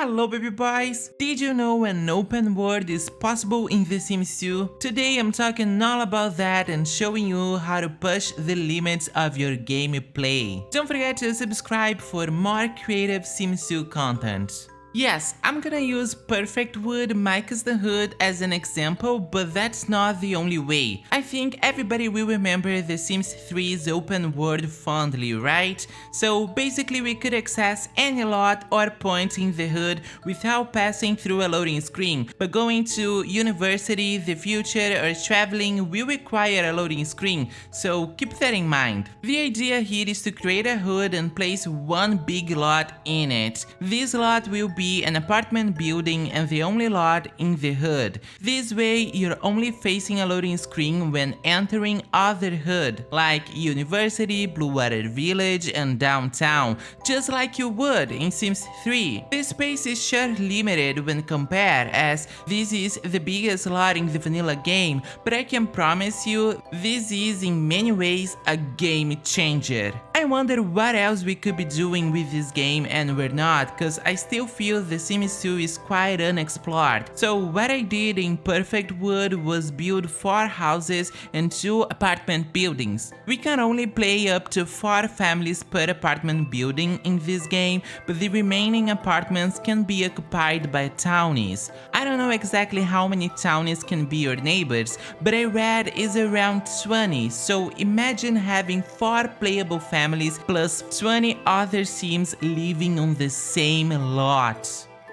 Hello baby boys! Did you know an open world is possible in The Sims 2? Today I'm talking all about that and showing you how to push the limits of your gameplay. Don't forget to subscribe for more creative Sims 2 content. Yes, I'm gonna use Perfectwood My Custom Hood as an example, but that's not the only way. I think everybody will remember The Sims 3's open world fondly, right? So basically we could access any lot or point in the hood without passing through a loading screen, but going to university, the future, or traveling will require a loading screen, so keep that in mind. The idea here is to create a hood and place one big lot in it. This lot will be an apartment building and the only lot in the hood. This way you're only facing a loading screen when entering other hood, like university, Blue Water Village, and downtown, just like you would in Sims 3. This space is sure limited when compared, as this is the biggest lot in the vanilla game, but I can promise you this is in many ways a game changer. I wonder what else we could be doing with this game and we're not, cause I still feel The Sims 2 is quite unexplored. So what I did in Perfectwood was build 4 houses and 2 apartment buildings. We can only play up to 4 families per apartment building in this game, but the remaining apartments can be occupied by townies. I don't know exactly how many townies can be your neighbors, but I read is around 20, so imagine having 4 playable families plus 20 other Sims living on the same lot.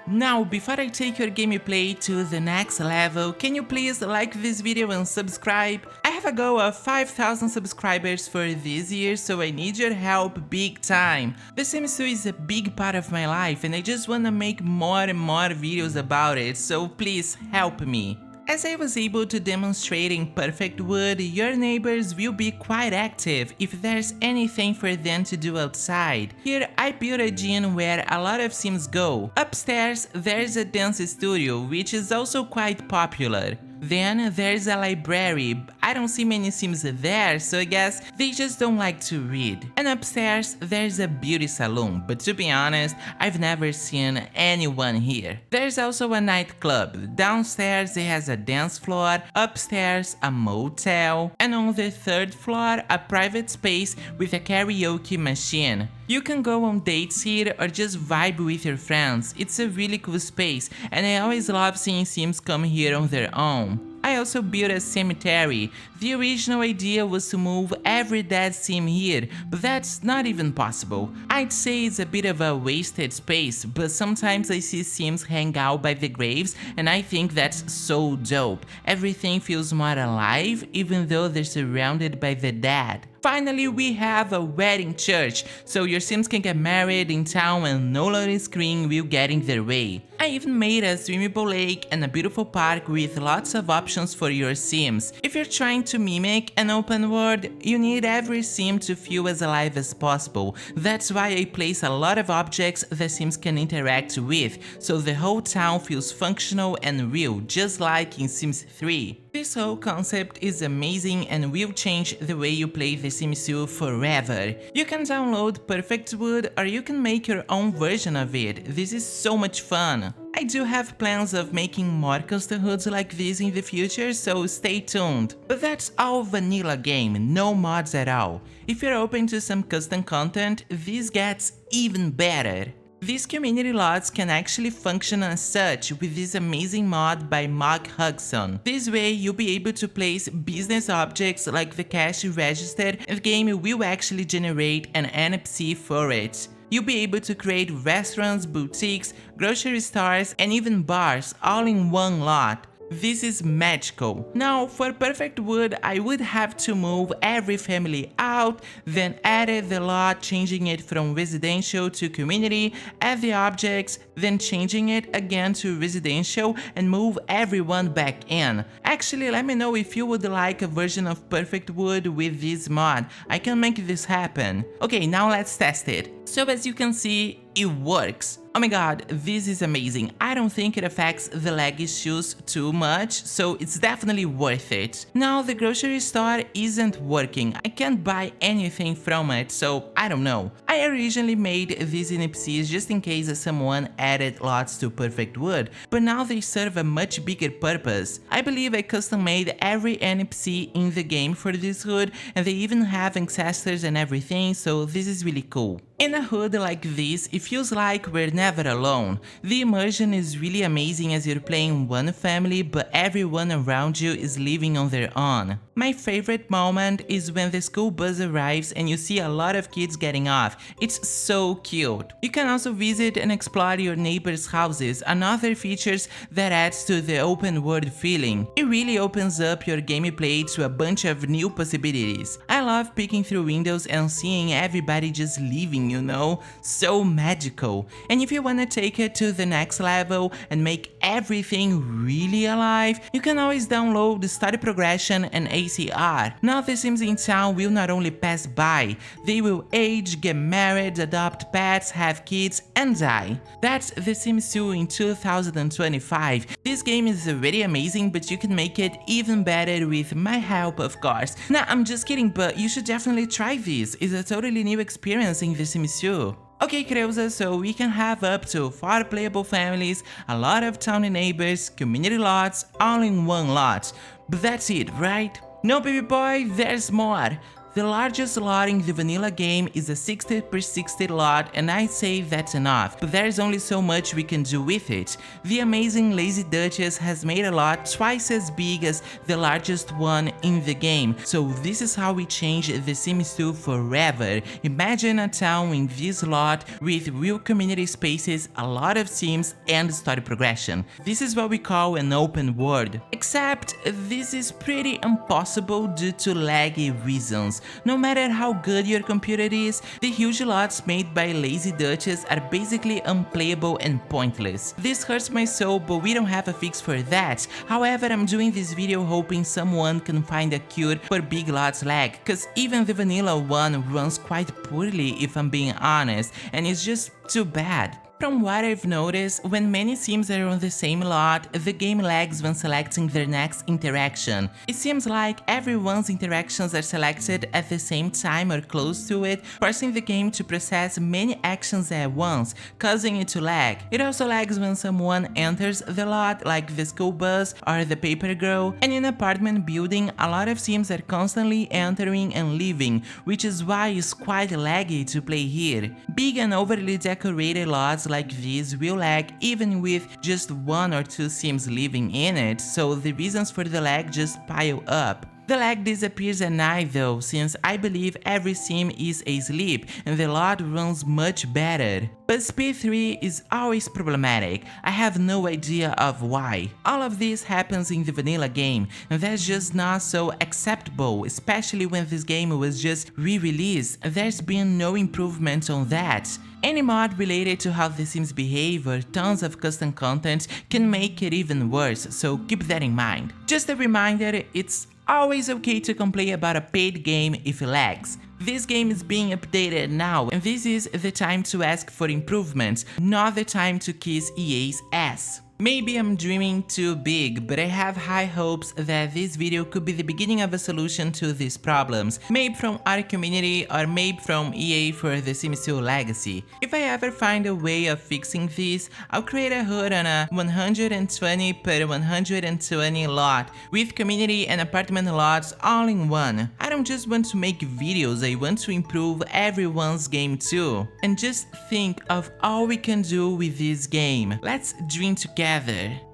Now, before I take your gameplay to the next level, can you please like this video and subscribe? I have a goal of 5,000 subscribers for this year, so I need your help big time. The Sims 2 is a big part of my life and I just wanna make more and more videos about it, so please help me. As I was able to demonstrate in Perfectwood, your neighbors will be quite active if there's anything for them to do outside. Here I built a gym where a lot of Sims go. Upstairs there's a dance studio, which is also quite popular. Then there's a library. I don't see many Sims there, so I guess they just don't like to read. And upstairs there's a beauty salon, but to be honest, I've never seen anyone here. There's also a nightclub. Downstairs it has a dance floor, upstairs a motel, and on the 3rd floor a private space with a karaoke machine. You can go on dates here or just vibe with your friends. It's a really cool space and I always love seeing Sims come here on their own. I also built a cemetery. The original idea was to move every dead Sim here, but that's not even possible. I'd say it's a bit of a wasted space, but sometimes I see Sims hang out by the graves and I think that's so dope. Everything feels more alive even though they're surrounded by the dead. Finally, we have a wedding church, so your Sims can get married in town and no loading screen will get in their way. I even made a swimmable lake and a beautiful park with lots of options for your Sims. If you're trying to mimic an open world, you need every Sim to feel as alive as possible. That's why I place a lot of objects the Sims can interact with, so the whole town feels functional and real, just like in Sims 3. This whole concept is amazing and will change the way you play The Sims 2 forever. You can download Perfectwood or you can make your own version of it. This is so much fun. I do have plans of making more custom hoods like this in the future, so stay tuned. But that's all vanilla game, no mods at all. If you're open to some custom content, this gets even better. These community lots can actually function as such with this amazing mod by Mog Hudson. This way you'll be able to place business objects like the cash register and the game will actually generate an NFC for it. You'll be able to create restaurants, boutiques, grocery stores, and even bars all in one lot. This is magical. Now, for Perfectwood, I would have to move every family out, then edit the lot, changing it from residential to community, add the objects, then changing it again to residential, and move everyone back in. Actually, let me know if you would like a version of Perfectwood with this mod. I can make this happen. Okay, now let's test it. So as you can see, it works. Oh my god, this is amazing. I don't think it affects the lag issues too much, so it's definitely worth it. Now the grocery store isn't working. I can't buy anything from it, so I don't know. I originally made these NPCs just in case someone added lots to Perfectwood, but now they serve a much bigger purpose. I believe I custom made every NPC in the game for this hood, and they even have ancestors and everything, so this is really cool. In a hood like this, it feels like we're never alone. The immersion is really amazing as you're playing one family, but everyone around you is living on their own. My favorite moment is when the school bus arrives and you see a lot of kids getting off. It's so cute. You can also visit and explore your neighbors' houses, another features that adds to the open world feeling. It really opens up your gameplay to a bunch of new possibilities. I love peeking through windows and seeing everybody just living, you know? So magical. And if you wanna take it to the next level and make everything really alive, you can always download the story progression and ACR. Now the Sims in town will not only pass by, they will age, get married, adopt pets, have kids, and die. That's The Sims 2 in 2025. This game is already amazing, but you can make it even better with my help, of course. Nah, I'm just kidding, but you should definitely try this. It's a totally new experience in The Sims 2. Okay, Creusa, so we can have up to 4 playable families, a lot of towny neighbors, community lots, all in one lot. But that's it, right? No, baby boy, there's more. The largest lot in the vanilla game is a 60x60 lot, and I'd say that's enough, but there's only so much we can do with it. The amazing Lazy Duchess has made a lot twice as big as the largest one in the game, so this is how we change The Sims 2 forever. Imagine a town in this lot with real community spaces, a lot of Sims, and story progression. This is what we call an open world. Except this is pretty impossible due to laggy reasons. No matter how good your computer is, the huge lots made by Lazy Duchess are basically unplayable and pointless. This hurts my soul, but we don't have a fix for that. However, I'm doing this video hoping someone can find a cure for big lots lag, cause even the vanilla one runs quite poorly if I'm being honest, and it's just too bad. From what I've noticed, when many Sims are on the same lot, the game lags when selecting their next interaction. It seems like everyone's interactions are selected at the same time or close to it, forcing the game to process many actions at once, causing it to lag. It also lags when someone enters the lot, like the school bus or the paper girl, and in an apartment building, a lot of Sims are constantly entering and leaving, which is why it's quite laggy to play here. Big and overly decorated lots like these will lag even with just 1 or 2 Sims living in it, so the reasons for the lag just pile up. The lag disappears at night though, since I believe every sim is asleep and the lot runs much better. But speed 3 is always problematic. I have no idea of why. All of this happens in the vanilla game, and that's just not so acceptable, especially when this game was just re-released. There's been no improvement on that. Any mod related to how the Sims behave or tons of custom content can make it even worse, so keep that in mind. Just a reminder, it's always okay to complain about a paid game if it lags. This game is being updated now, and this is the time to ask for improvements, not the time to kiss EA's ass. Maybe I'm dreaming too big, but I have high hopes that this video could be the beginning of a solution to these problems, maybe from our community or maybe from EA for the Sims 2 legacy. If I ever find a way of fixing this, I'll create a hood on a 120 per 120 lot, with community and apartment lots all in one. I don't just want to make videos, I want to improve everyone's game too. And just think of all we can do with this game. Let's dream together.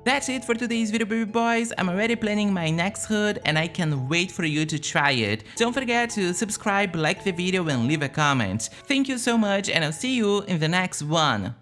That's it for today's video, baby boys. I'm already planning my next hood and I can't wait for you to try it. Don't forget to subscribe, like the video and leave a comment. Thank you so much and I'll see you in the next one.